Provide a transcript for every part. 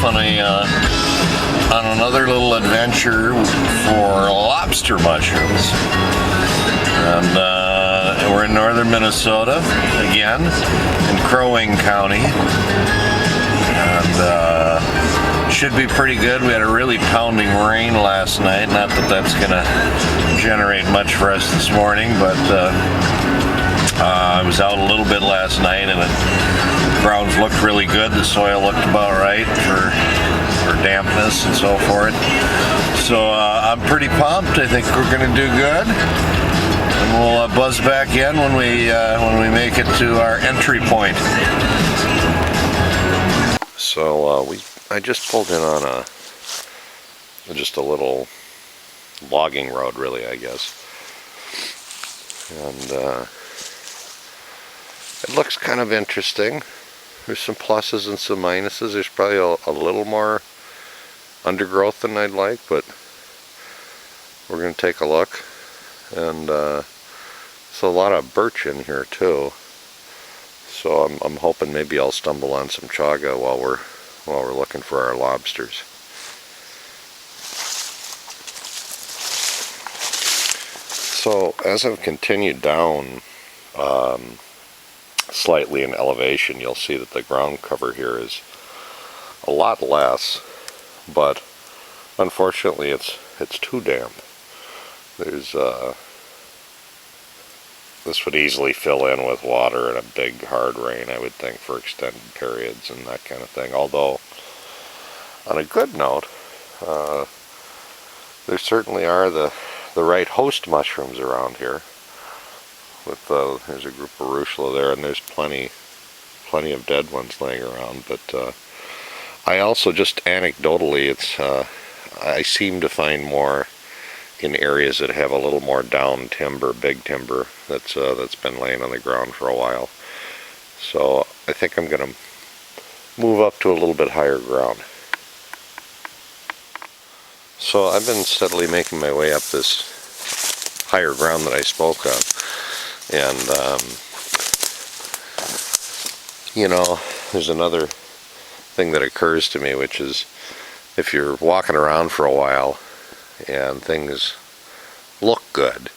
off on another little adventure for lobster mushrooms. And we're in northern Minnesota again, in Crow Wing County. And should be pretty good. We had a really pounding rain last night. Not that that's going to generate much for us this morning, but I was out a little bit last night, and the grounds looked really good. The soil looked about right for dampness and so forth. So I'm pretty pumped. I think we're going to do good. And we'll buzz back in when we make it to our entry point. So I just pulled in on just a little logging road, really, I guess. And it looks kind of interesting. There's some pluses and some minuses. There's probably a little more undergrowth than I'd like, but we're going to take a look. And there's a lot of birch in here too. So I'm hoping maybe I'll stumble on some chaga while we're looking for our lobsters. So as I've continued down slightly in elevation, you'll see that the ground cover here is a lot less, but unfortunately it's too damp. There's this would easily fill in with water and a big hard rain, I would think, for extended periods and that kind of thing. Although, on a good note, there certainly are the right host mushrooms around here. There's a group of ruchula there, and there's plenty of dead ones laying around. But I also, just anecdotally, I seem to find more in areas that have a little more down timber, big timber that's been laying on the ground for a while. So I think I'm going to move up to a little bit higher ground. So I've been steadily making my way up this higher ground that I spoke of. And, you know, there's another thing that occurs to me, which is if you're walking around for a while and things look good,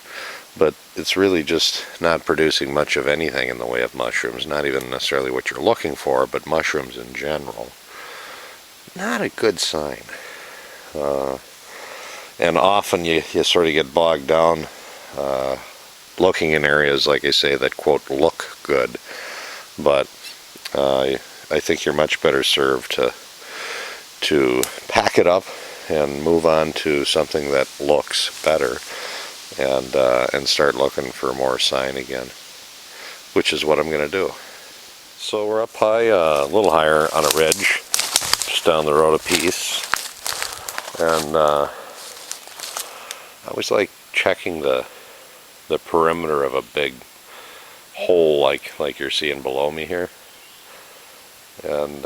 but it's really just not producing much of anything in the way of mushrooms, not even necessarily what you're looking for, but mushrooms in general, not a good sign. And often you sort of get bogged down looking in areas, like I say, that quote look good, but I think you're much better served to pack it up and move on to something that looks better, and start looking for more sign again, which is what I'm going to do. So we're up high, a little higher on a ridge, just down the road a piece, and I always like checking the perimeter of a big hole like you're seeing below me here, and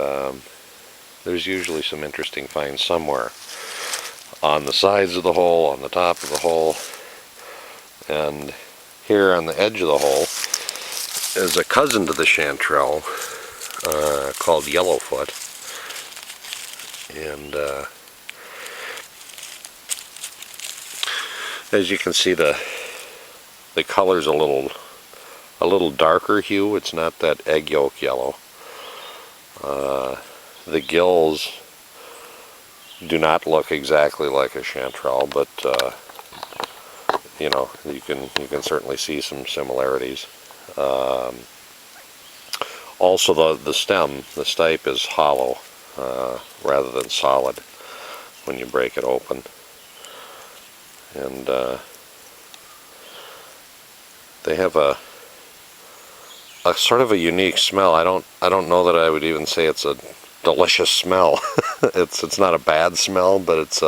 there's usually some interesting finds somewhere on the sides of the hole, on the top of the hole, and here on the edge of the hole is a cousin to the chanterelle called yellowfoot, and as you can see, the color's a little darker hue. It's not that egg yolk yellow. The gills do not look exactly like a chanterelle, but you know, you can certainly see some similarities. Also, the stem, the stipe, is hollow rather than solid when you break it open, and they have a sort of a unique smell. I don't know that I would even say it's a delicious smell. it's not a bad smell, but it's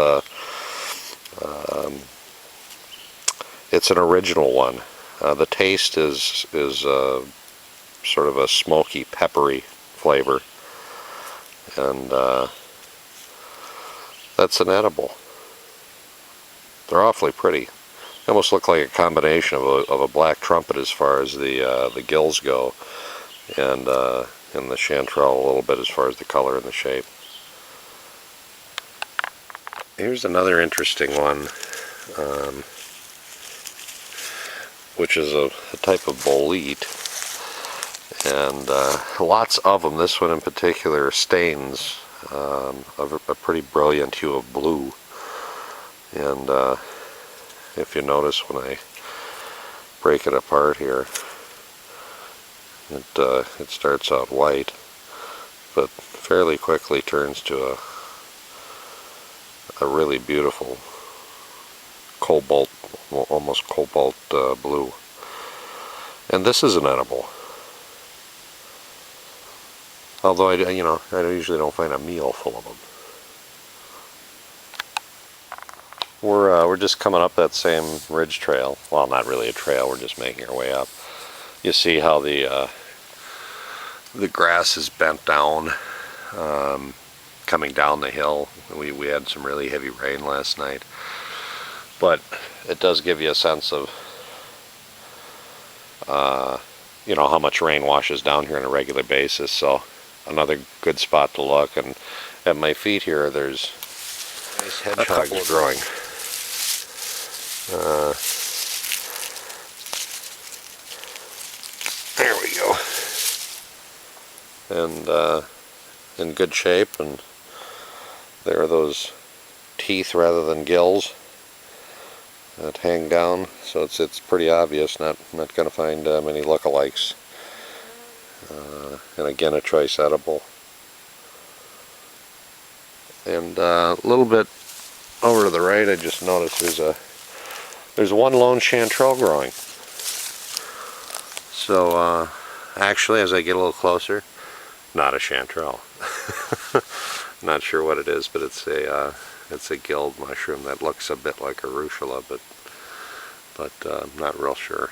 an original one. The taste is sort of a smoky, peppery flavor, and that's an edible. They're awfully pretty. They almost look like a combination of a black trumpet as far as the gills go, and the chanterelle a little bit as far as the color and the shape. Here's another interesting one, which is a type of bolete, and lots of them. This one in particular stains of a pretty brilliant hue of blue, and if you notice when I break it apart here, it starts out white, but fairly quickly turns to a really beautiful cobalt, almost cobalt blue. And this is an edible. Although I usually don't find a meal full of them. We're just coming up that same ridge trail. Well, not really a trail. We're just making our way up. You see how the grass is bent down, coming down the hill. We had some really heavy rain last night, but it does give you a sense of how much rain washes down here on a regular basis. So another good spot to look. And at my feet here, there's nice hedgehogs growing. There we go. And in good shape, and there are those teeth rather than gills that hang down, so it's pretty obvious. Not going to find many lookalikes. And again, a choice edible. And a little bit over to the right, I just noticed there's one lone chanterelle growing. So actually, as I get a little closer, not a chanterelle. Not sure what it is, but it's a gilled mushroom that looks a bit like a rucola, but I'm not real sure.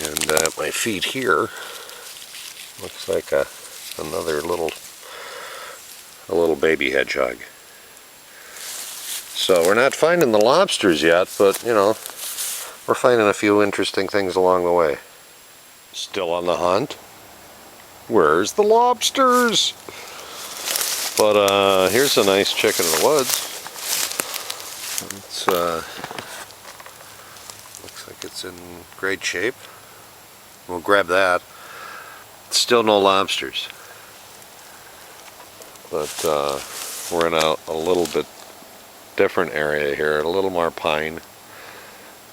And at my feet here, looks like another little baby hedgehog. So we're not finding the lobsters yet, but we're finding a few interesting things along the way. Still on the hunt. Where's the lobsters? But here's a nice chicken in the woods. It's looks like it's in great shape. We'll grab that. Still no lobsters, but we're in a little bit different area here. A little more pine,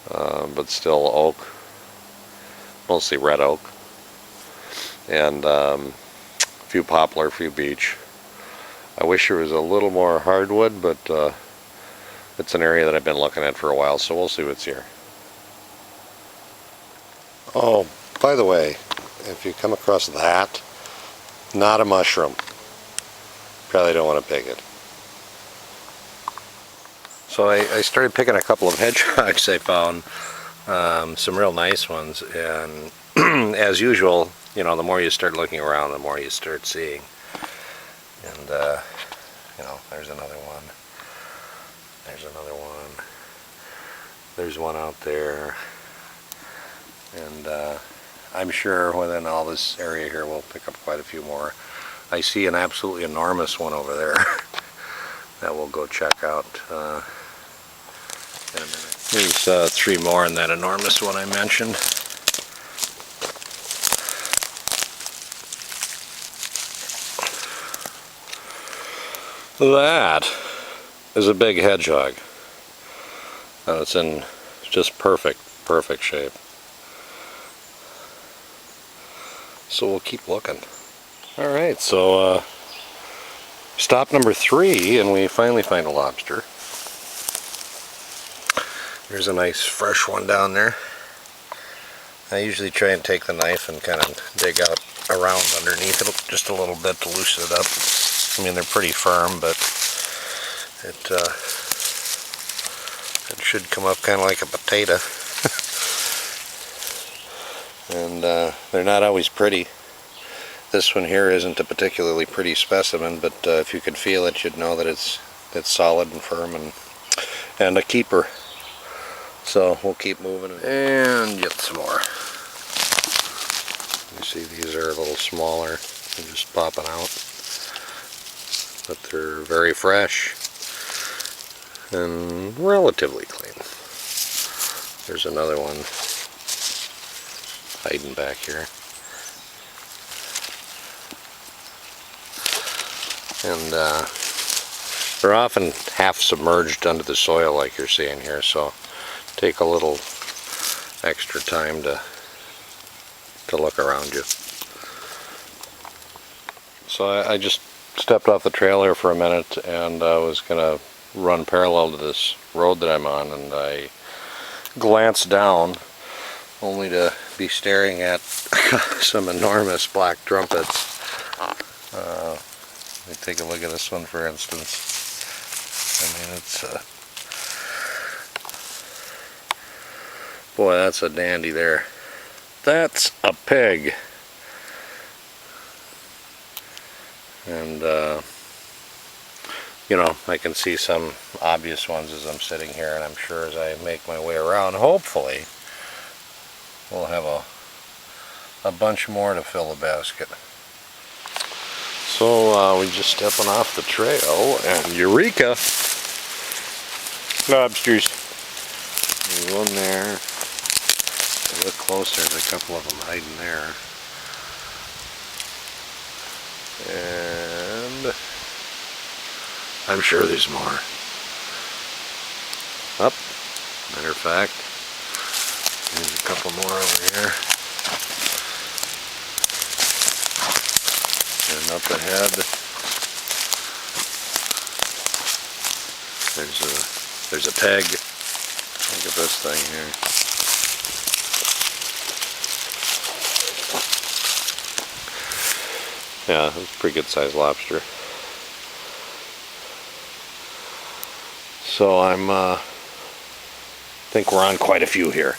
but still oak, mostly red oak, and a few poplar, a few beech. I wish there was a little more hardwood, but it's an area that I've been looking at for a while, so we'll see what's here. Oh, by the way, if you come across that, not a mushroom. Probably don't want to pick it. So I started picking a couple of hedgehogs I found, some real nice ones, and as usual, the more you start looking around, the more you start seeing. And there's another one. There's another one. There's one out there. And I'm sure within all this area here we'll pick up quite a few more. I see an absolutely enormous one over there that we'll go check out in a minute. Here's 3 more in that enormous one I mentioned. That is a big hedgehog. It's in just perfect shape. So we'll keep looking. Alright, so stop number 3, and we finally find a lobster. There's a nice fresh one down there. I usually try and take the knife and kind of dig out around underneath it just a little bit to loosen it up. I mean, they're pretty firm, but it should come up kind of like a potato. And they're not always pretty. This one here isn't a particularly pretty specimen, but if you could feel it, you'd know that it's solid and firm and a keeper. So we'll keep moving and get some more. You see these are a little smaller. They're just popping out. but they're very fresh and relatively clean. There's another one hiding back here. And they're often half submerged under the soil like you're seeing here, so take a little extra time to look around you. So I just stepped off the trail here for a minute, and I was going to run parallel to this road that I'm on, and I glanced down only to be staring at some enormous black trumpets. Let me take a look at this one, for instance. I mean, it's boy, that's a dandy there. That's a pig. And you know, I can see some obvious ones as I'm sitting here, and I'm sure as I make my way around, hopefully we'll have a bunch more to fill the basket. So we just stepping off the trail, and eureka! Lobsters. There's one there. Look closer, there's a couple of them hiding there. And I'm sure there's more. Up. Matter of fact, there's a couple more over here. And up ahead, there's a peg. Look at this thing here. Yeah, it's a pretty good sized lobster. So I think we're on quite a few here.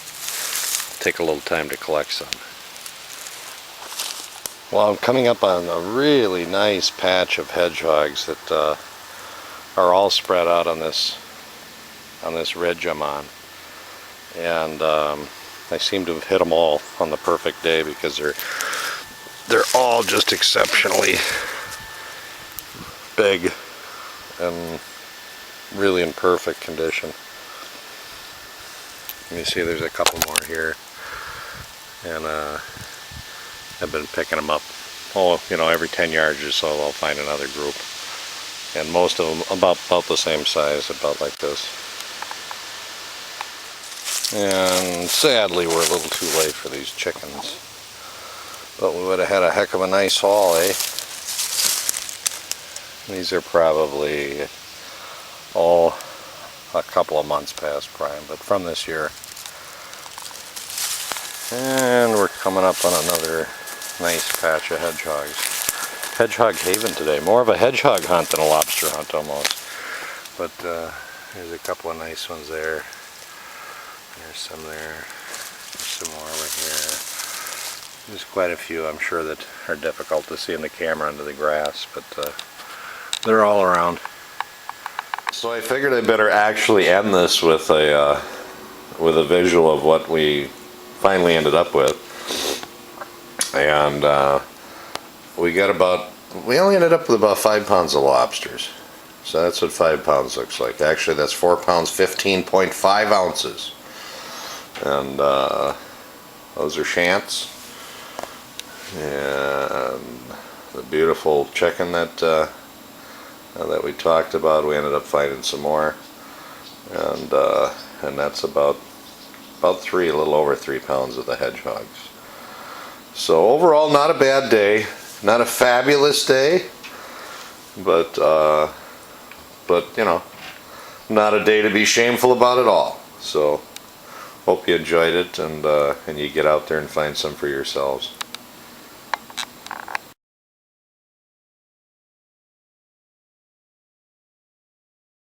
Take a little time to collect some. Well, I'm coming up on a really nice patch of hedgehogs that are all spread out on this ridge I'm on, and I seem to have hit them all on the perfect day, because they're all just exceptionally big and really in perfect condition. Let me see, there's a couple more here, and I've been picking them up. Oh, you know, every 10 yards or so I'll find another group, and most of them about the same size, about like this. And sadly we're a little too late for these chickens, but we would have had a heck of a nice haul, eh? These are probably a couple of months past prime, but from this year. And we're coming up on another nice patch of hedgehogs. Hedgehog haven today. More of a hedgehog hunt than a lobster hunt almost. But there's a couple of nice ones there. There's some there. There's some more over here. There's quite a few, I'm sure, that are difficult to see in the camera under the grass, but they're all around. So I figured I better actually end this with a visual of what we finally ended up with. And we only ended up with about 5 pounds of lobsters. So that's what 5 pounds looks like. Actually, that's 4 pounds 15.5 ounces. And those are shants. And the beautiful chicken that we talked about, we ended up finding some more. And that's about a little over 3 pounds of the hedgehogs. So overall, not a bad day, not a fabulous day, but you know, not a day to be shameful about at all. So hope you enjoyed it, and you get out there and find some for yourselves.